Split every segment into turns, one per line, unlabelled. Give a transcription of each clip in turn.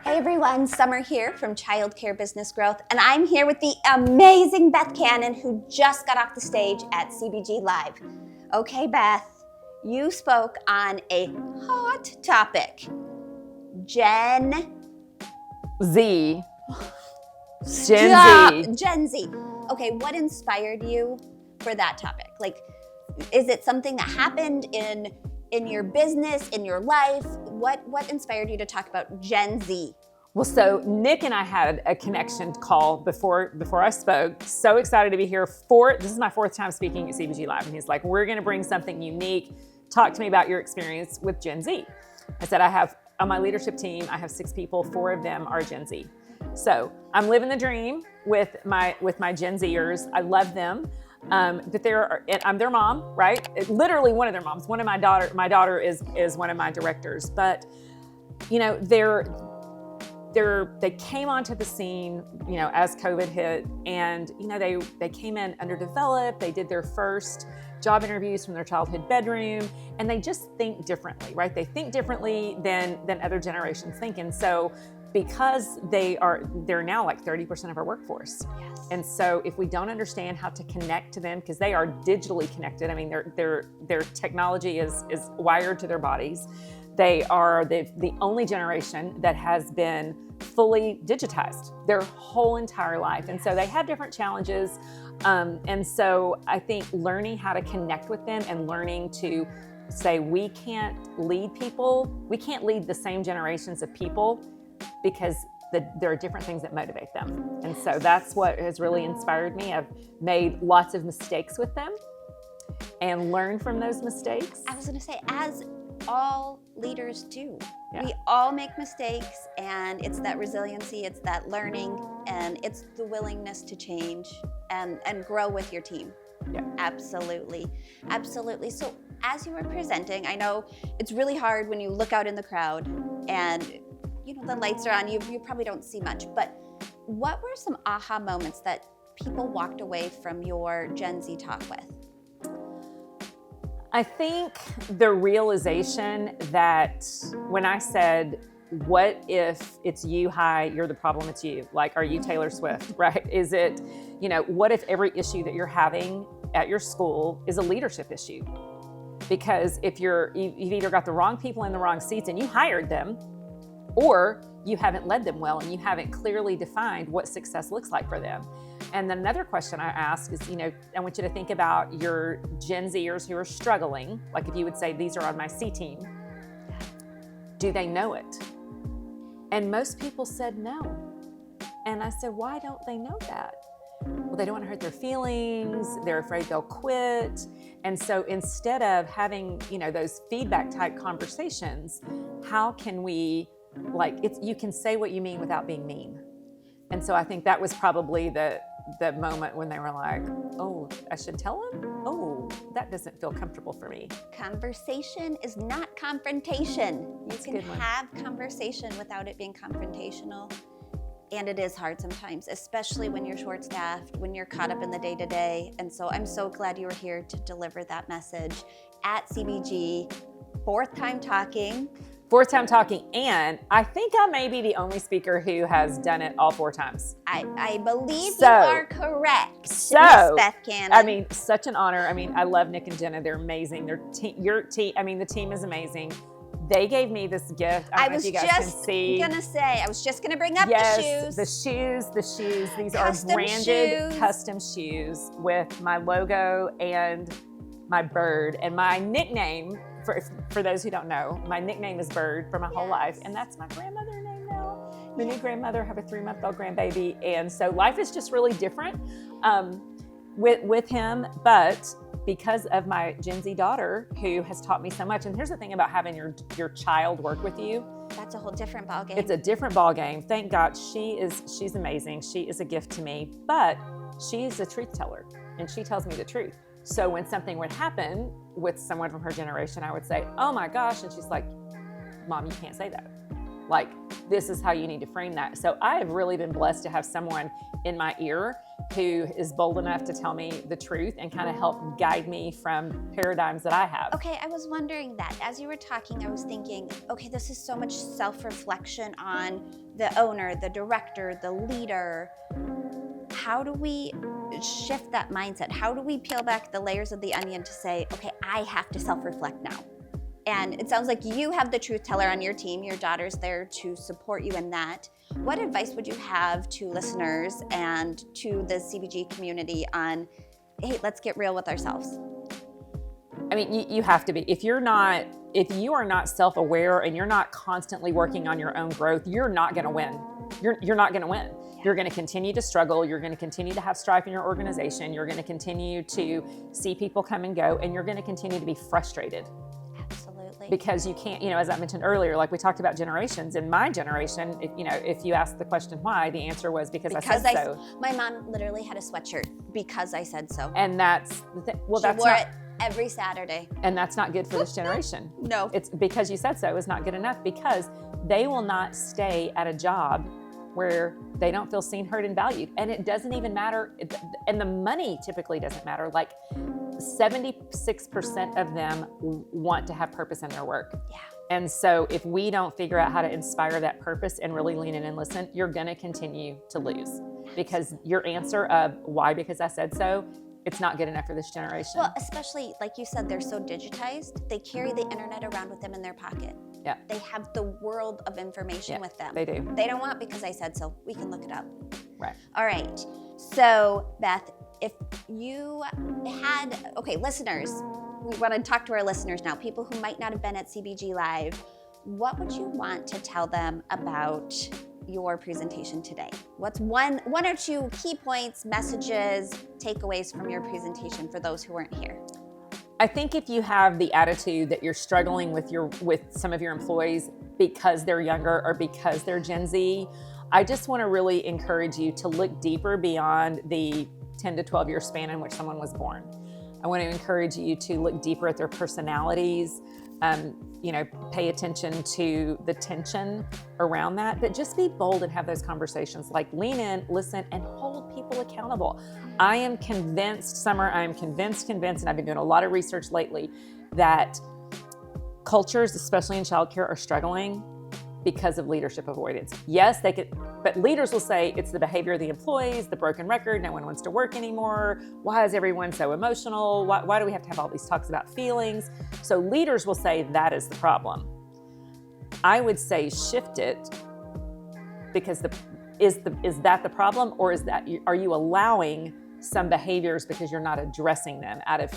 Hey everyone, Summer here from Childcare Business Growth, and I'm here with the amazing Beth Cannon, who just got off the stage at CBG Live. Okay, Beth, you spoke on a hot topic. Gen
Z.
Gen Z. Okay, what inspired you for that topic? Like, is it something that happened in your business, in your life? What inspired you to talk about Gen Z?
Well, so Nick and I had a connection call before I spoke. So excited to be here. This is my fourth time speaking at CBG Live. And he's like, we're going to bring something unique. Talk to me about your experience with Gen Z. I said, on my leadership team, I have 6 people. 4 of them are Gen Z. So I'm living the dream with my Gen Zers. I love them. But I'm their mom, right? Literally one of their moms. My daughter is one of my directors. But you know, they came onto the scene, you know, as COVID hit, and you know, they came in underdeveloped. They did their first job interviews from their childhood bedroom, and they just think differently, right? They think differently than other generations think, and so because they're now like 30% of our workforce.
Yes.
And so if we don't understand how to connect to them, because they are digitally connected, I mean, their technology is wired to their bodies. They are the only generation that has been fully digitized their whole entire life. And so they have different challenges. And so I think learning how to connect with them and learning to say, we can't lead the same generations of people, because there are different things that motivate them. And so that's what has really inspired me. I've made lots of mistakes with them and learned from those mistakes.
I was going to say, as all leaders do.
Yeah.
We all make mistakes, and it's that resiliency, it's that learning, and it's the willingness to change and grow with your team.
Yeah.
Absolutely. So as you were presenting, I know it's really hard when you look out in the crowd and you know the lights are on, you probably don't see much, but what were some aha moments that people walked away from your Gen Z talk with?
I think the realization that when I said, what if it's you, hi, you're the problem, it's you. Like, are you Taylor Swift, right? Is it, you know, what if every issue that you're having at your school is a leadership issue? Because if you've either got the wrong people in the wrong seats and you hired them, or you haven't led them well and you haven't clearly defined what success looks like for them. And then another question I ask is, you know, I want you to think about your Gen Zers who are struggling. Like if you would say, these are on my C team, do they know it? And most people said no. And I said, why don't they know that? Well, they don't want to hurt their feelings. They're afraid they'll quit. And so instead of having, you know, those feedback type conversations, how can we, you can say what you mean without being mean. And so I think that was probably the moment when they were like, oh, I should tell him? Oh, that doesn't feel comfortable for me.
Conversation is not confrontation.
That's
you can have conversation without it being confrontational. And it is hard sometimes, especially when you're short-staffed, when you're caught up in the day-to-day. And so I'm so glad you were here to deliver that message at CBG. Fourth time talking,
and I think I may be the only speaker who has done it all 4 times.
I believe you are correct, Miss Beth Cannon.
I mean, such an honor. I mean, I love Nick and Jenna. They're amazing. Your team, I mean, the team is amazing. They gave me this gift. I was just
gonna bring up the shoes.
The shoes. These are branded custom shoes with my logo and my bird. And my nickname, for those who don't know, my nickname is Bird for my whole life. And that's my grandmother name now. My new grandmother, have a 3-month-old grandbaby. And so life is just really different with him. But because of my Gen Z daughter, who has taught me so much. And here's the thing about having your child work with you.
That's a whole different ballgame.
It's a different ballgame. Thank God she's amazing. She is a gift to me, but she's a truth teller and she tells me the truth. So when something would happen with someone from her generation, I would say, oh my gosh. And she's like, Mom, you can't say that. Like, this is how you need to frame that. So I have really been blessed to have someone in my ear who is bold enough to tell me the truth and kind of help guide me from paradigms that I have.
Okay, I was wondering that. As you were talking, I was thinking, okay, this is so much self-reflection on the owner, the director, the leader. How do we shift that mindset? How do we peel back the layers of the onion to say, okay, I have to self-reflect now? And it sounds like you have the truth teller on your team. Your daughter's there to support you in that. What advice would you have to listeners and to the CBG community on, hey, let's get real with ourselves?
I mean, you have to be. If you are not self-aware and you're not constantly working on your own growth, you're not going to win. You're not going to win. You're going to continue to struggle. You're going to continue to have strife in your organization. You're going to continue to see people come and go, and you're going to continue to be frustrated.
Absolutely.
Because you can't, as I mentioned earlier, like we talked about generations. In my generation, if you ask the question why, the answer was because I said so.
My mom literally had a sweatshirt because I said so.
And that's the thing. Well,
she
that's
wore
not,
it every Saturday.
And that's not good for this generation.
No.
It's because you said so is not good enough, because they will not stay at a job where they don't feel seen, heard, and valued. And it doesn't even matter. And the money typically doesn't matter. Like 76% of them want to have purpose in their work.
Yeah.
And so if we don't figure out how to inspire that purpose and really lean in and listen, you're going to continue to lose, because your answer of why, because I said so, it's not good enough for this generation.
Well, especially like you said, they're so digitized. They carry the internet around with them in their pocket.
Yeah.
They have the world of information with them.
They do.
They don't want because I said so. We can look it up.
Right.
All right. So, Beth, if you had, listeners, we want to talk to our listeners now, people who might not have been at CBG Live. What would you want to tell them about your presentation today? What's one or two key points, messages, takeaways from your presentation for those who weren't here?
I think if you have the attitude that you're struggling with some of your employees because they're younger or because they're Gen Z, I just want to really encourage you to look deeper beyond the 10 to 12 year span in which someone was born. I want to encourage you to look deeper at their personalities, pay attention to the tension around that, but just be bold and have those conversations. Like, lean in, listen, and hold people accountable. I am convinced, Summer, and I've been doing a lot of research lately, that cultures, especially in childcare, are struggling because of leadership avoidance. Yes, they could, but leaders will say it's the behavior of the employees, the broken record, no one wants to work anymore. Why is everyone so emotional? Why do we have to have all these talks about feelings? So leaders will say that is the problem. I would say shift it, because is that the problem, or are you allowing some behaviors because you're not addressing them out of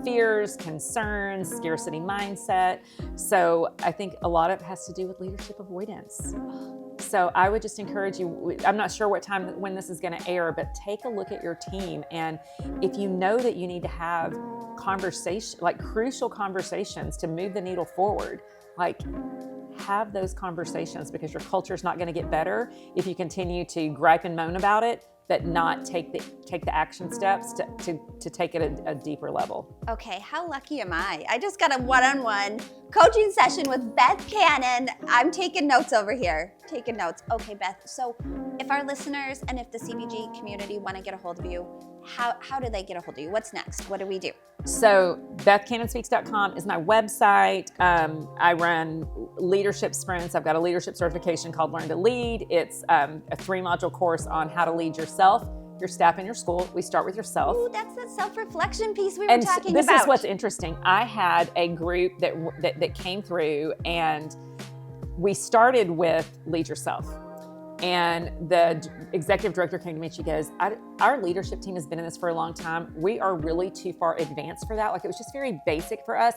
fears, concerns, scarcity mindset? So I think a lot of it has to do with leadership avoidance. So I would just encourage you, I'm not sure when this is going to air, but take a look at your team. And if you know that you need to have crucial conversations to move the needle forward, have those conversations, because your culture is not going to get better if you continue to gripe and moan about it, but not take the action steps to take it a deeper level.
Okay, how lucky am I? I just got a one-on-one coaching session with Beth Cannon. I'm taking notes over here. Taking notes. Okay, Beth, so if our listeners and if the CBG community want to get a hold of you, how do they get a hold of you? What's next? What do we do? So
BethCannonSpeaks.com is my website. I run leadership sprints. I've got a leadership certification called Learn to Lead. It's a 3-module course on how to lead yourself, your staff, and your school. We start with yourself.
Ooh, that's that self-reflection piece we were talking about.
This is what's interesting. I had a group that came through, and we started with Lead Yourself. And the executive director came to me and she goes, our leadership team has been in this for a long time. We are really too far advanced for that. It was just very basic for us.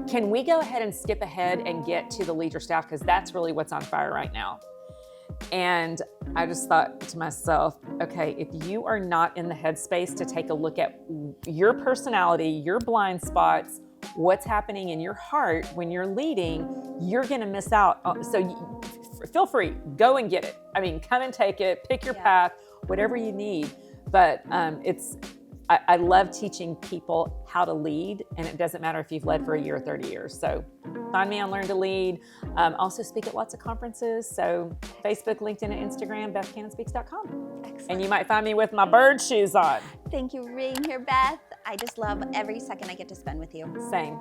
Can we go ahead and skip ahead and get to the Lead Your Staff? Because that's really what's on fire right now. And I just thought to myself, okay, if you are not in the headspace to take a look at your personality, your blind spots, what's happening in your heart when you're leading, you're going to miss out. Feel free, go and get it. Come and take it, pick your path, whatever you need. But it's I love teaching people how to lead, and it doesn't matter if you've led for a year or 30 years. So find me on Learn to Lead. Also speak at lots of conferences. So Facebook, LinkedIn, and Instagram, BethCannonSpeaks.com.
Excellent.
And you might find me with my bird shoes on.
Thank you for being here, Beth. I just love every second I get to spend with you.
Same.